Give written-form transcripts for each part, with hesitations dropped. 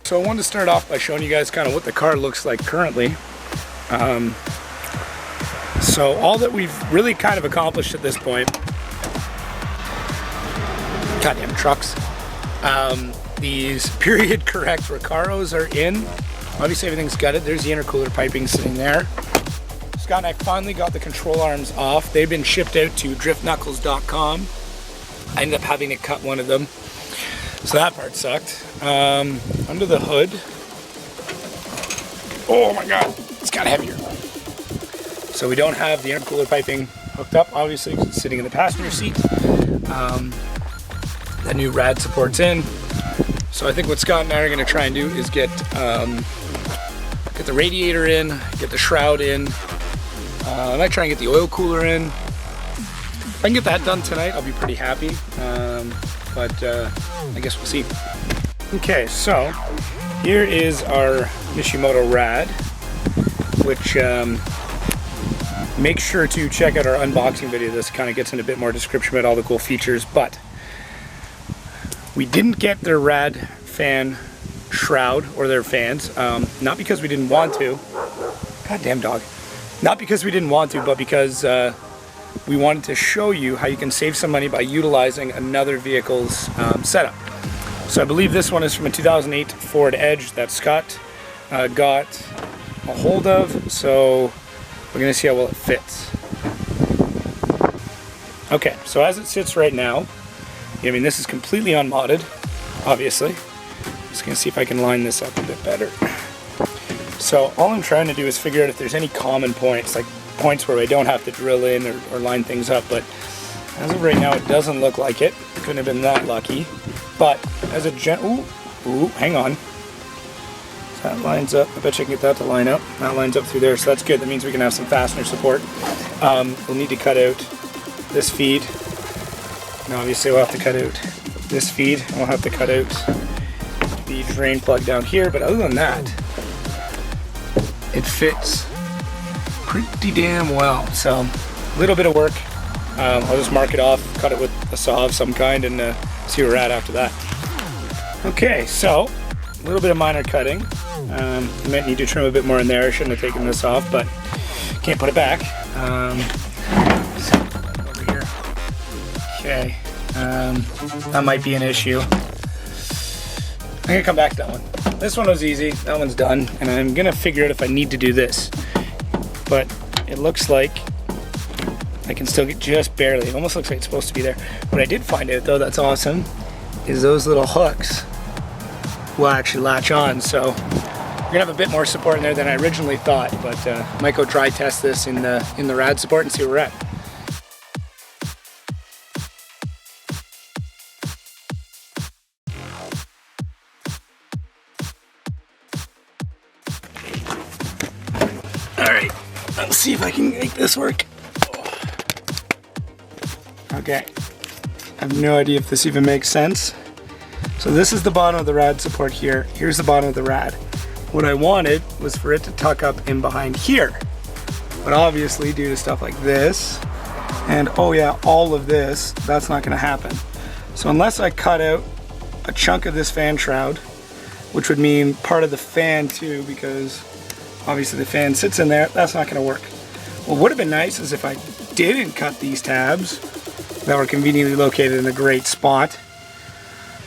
So I wanted to start off by showing you guys kind of what the car looks like currently. So all that we've really kind of accomplished at this point, goddamn trucks, these period correct Recaros are in. Obviously everything's gutted. There's the intercooler piping sitting there. Scott and I finally got the control arms off. They've been shipped out to driftknuckles.com. I ended up having to cut one of them, so that part sucked. Under the hood, oh my god, it's got heavier. So we don't have the intercooler piping hooked up, obviously, because it's sitting in the passenger seat. The new rad support's in. So I think what Scott and I are going to try and do is get the radiator in, get the shroud in. I might try and get the oil cooler in. If I can get that done tonight, I'll be pretty happy. But I guess we'll see. Okay, so here is our Mishimoto rad, which make sure to check out our unboxing video. This kind of gets in a bit more description about all the cool features, but we didn't get their rad fan shroud or their fans, not because we didn't want to. Goddamn dog. Not because we didn't want to, but because we wanted to show you how you can save some money by utilizing another vehicle's setup. So I believe this one is from a 2008 Ford Edge that Scott got a hold of, so we're going to see how well it fits. Okay, so as it sits right now, I mean, this is completely unmodded, obviously. Just going to see if I can line this up a bit better. So all I'm trying to do is figure out if there's any common points, like points where I don't have to drill in or line things up, but as of right now it doesn't look like it. Couldn't have been that lucky. But as a ooh, hang on. So that lines up. I bet you can get that to line up. That lines up through there, so that's good. That means we can have some fastener support. We'll need to cut out this feed. And obviously we'll have to cut out this feed. And we'll have to cut out the drain plug down here, but other than that, it fits pretty damn well. So a little bit of work. I'll just mark it off, cut it with a saw of some kind, and see where we're at after that. Okay, so a little bit of minor cutting. I might need to trim a bit more in there. I shouldn't have taken this off, but can't put it back. Over here. Okay, that might be an issue. I'm gonna come back to that one. This one was easy, that one's done, and I'm gonna figure out if I need to do this. But it looks like I can still get just barely. It almost looks like it's supposed to be there. What I did find out though, that's awesome, is those little hooks will actually latch on. So we're gonna have a bit more support in there than I originally thought, but might go dry test this in the rad support and see where we're at. Alright, let's see if I can make this work. Okay, I have no idea if this even makes sense. So this is the bottom of the rad support here. Here's the bottom of the rad. What I wanted was for it to tuck up in behind here. But obviously due to stuff like this, and oh yeah, all of this, that's not gonna happen. So unless I cut out a chunk of this fan shroud, which would mean part of the fan too, because obviously the fan sits in there, that's not gonna work. What would have been nice is if I didn't cut these tabs that were conveniently located in a great spot.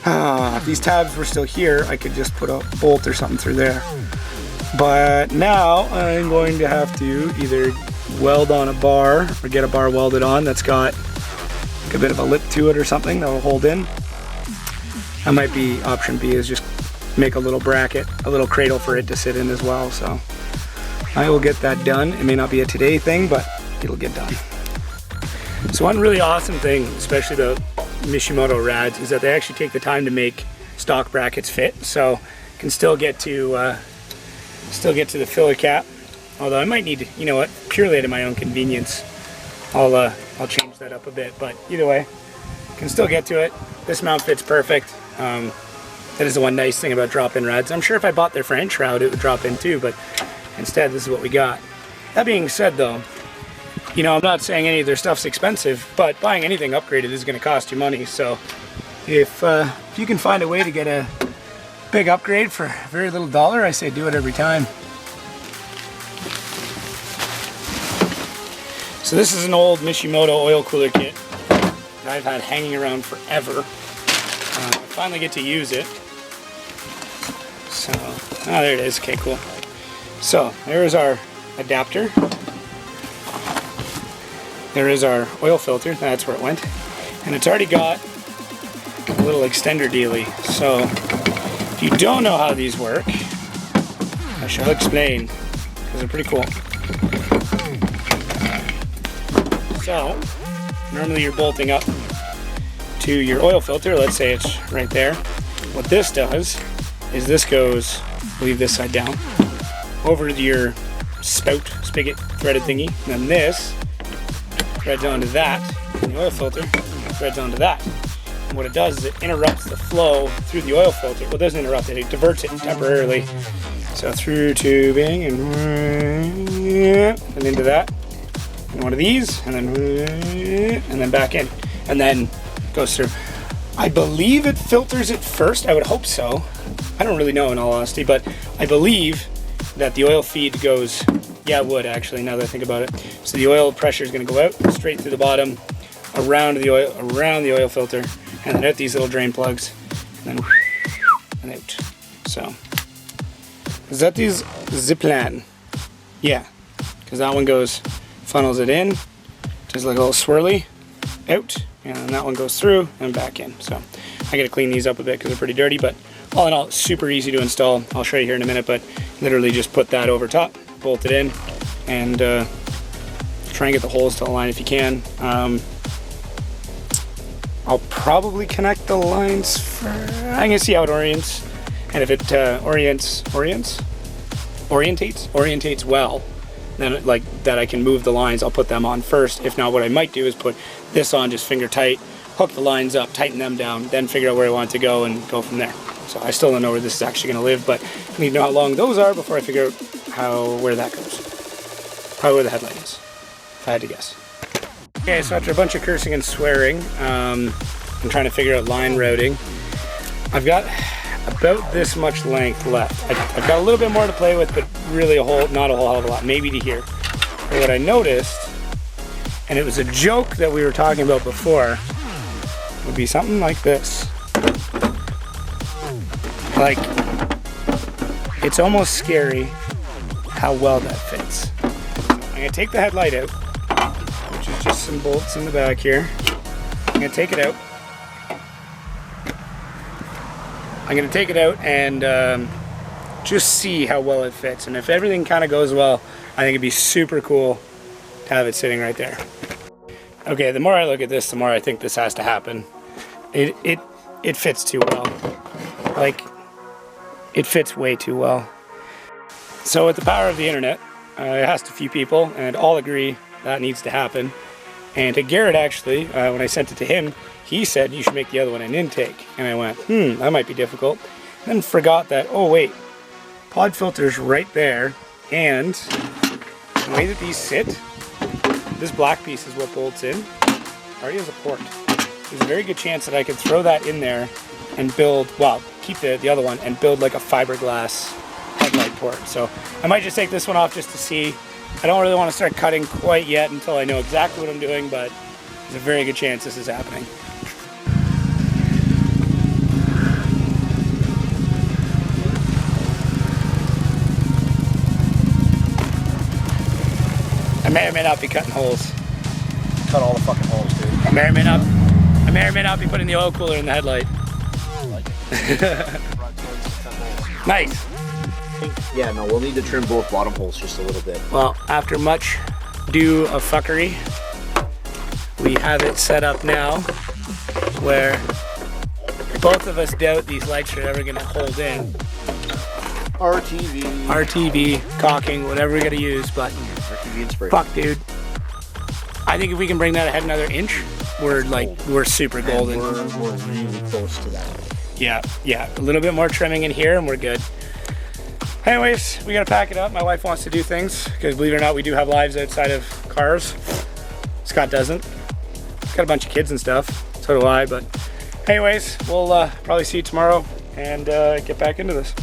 If these tabs were still here, I could just put a bolt or something through there. But now I'm going to have to either weld on a bar or get a bar welded on that's got like a bit of a lip to it or something that will hold in. That might be option B, is just make a little bracket, a little cradle for it to sit in as well. So I will get that done. It may not be a today thing, but it'll get done. So one really awesome thing, especially the Mishimoto rads, is that they actually take the time to make stock brackets fit. So you can still get to the filler cap. Although I might need to, you know what, purely out of my own convenience, I'll change that up a bit. But either way, can still get to it. This mount fits perfect. That is the one nice thing about drop-in rads. I'm sure if I bought their French shroud, it would drop in too, but instead this is what we got. That being said though, you know, I'm not saying any of their stuff's expensive, but buying anything upgraded is going to cost you money. So if you can find a way to get a Big upgrade for very little dollar. I say do it every time. So this is an old Mishimoto oil cooler kit that I've had hanging around forever. I finally get to use it. So, there it is. Okay, cool. So there's our adapter. There is our oil filter. That's where it went. And it's already got a little extender dealie. So if you don't know how these work, I shall explain, because they're pretty cool. So normally you're bolting up to your oil filter. Let's say it's right there. What this does is this goes, leave this side down, over to your spout, spigot, threaded thingy. And then this threads onto that. And the oil filter threads onto that. And what it does is it interrupts the flow through the oil filter. Well, it doesn't interrupt it, it diverts it temporarily. So through tubing and into that. And one of these, and then back in. And then goes through. I believe it filters it first. I would hope so. I don't really know in all honesty, but I believe that the oil feed goes, yeah, it would actually, now that I think about it. So the oil pressure is going to go out straight through the bottom, around the oil filter, and then out these little drain plugs, and then and out. So is that these Ziplan? Yeah, because that one goes, funnels it in, just like a little swirly, out, and then that one goes through and back in. So I got to clean these up a bit because they're pretty dirty, but all in all, it's super easy to install. I'll show you here in a minute, but literally just put that over top, bolt it in, and try and get the holes to align if you can. I'll probably connect the lines for, I'm gonna see how it orients, and if it orientates well, then like that I can move the lines, I'll put them on first. If not, what I might do is put this on just finger tight, hook the lines up, tighten them down, then figure out where I want it to go and go from there. So I still don't know where this is actually gonna live, but I need to know how long those are before I figure out where that goes. Probably where the headlight is, if I had to guess. Okay, so after a bunch of cursing and swearing, I'm trying to figure out line routing. I've got about this much length left. I've got a little bit more to play with, but really not a whole hell of a lot, maybe to here. But what I noticed, and it was a joke that we were talking about before, would be something like this. Like, it's almost scary how well that fits. I'm gonna take the headlight out, which is just some bolts in the back here. I'm gonna take it out. I'm gonna take it out and just see how well it fits. And if everything kind of goes well, I think it'd be super cool to have it sitting right there. Okay, the more I look at this, the more I think this has to happen. It fits too well. Like, it fits way too well. So with the power of the internet, I asked a few people and all agree that needs to happen. And to Garrett actually, when I sent it to him, he said you should make the other one an intake. And I went, that might be difficult. Then forgot that, oh wait, pod filter's right there. And the way that these sit, this black piece is what bolts in, already has a port. There's a very good chance that I could throw that in there and build, well, keep the other one and build like a fiberglass headlight port. So I might just take this one off just to see. I don't really want to start cutting quite yet until I know exactly what I'm doing, but there's a very good chance this is happening. I may or may not be cutting holes. Cut all the fucking holes, dude. I may or may not be putting the oil cooler in the headlight. I like it. Nice. Yeah, no, we'll need to trim both bottom holes just a little bit. Well, after much ado of fuckery, we have it set up now where both of us doubt these lights are ever gonna hold in. RTV, caulking, whatever we gotta use, but RTV and spray. Fuck, dude. I think if we can bring that ahead another inch, we're super golden. We're really close to that. Yeah, a little bit more trimming in here and we're good. Anyways, we gotta pack it up. My wife wants to do things, because believe it or not, we do have lives outside of cars. Scott doesn't. He's got a bunch of kids and stuff, so do I, but anyways, we'll probably see you tomorrow. and get back into this.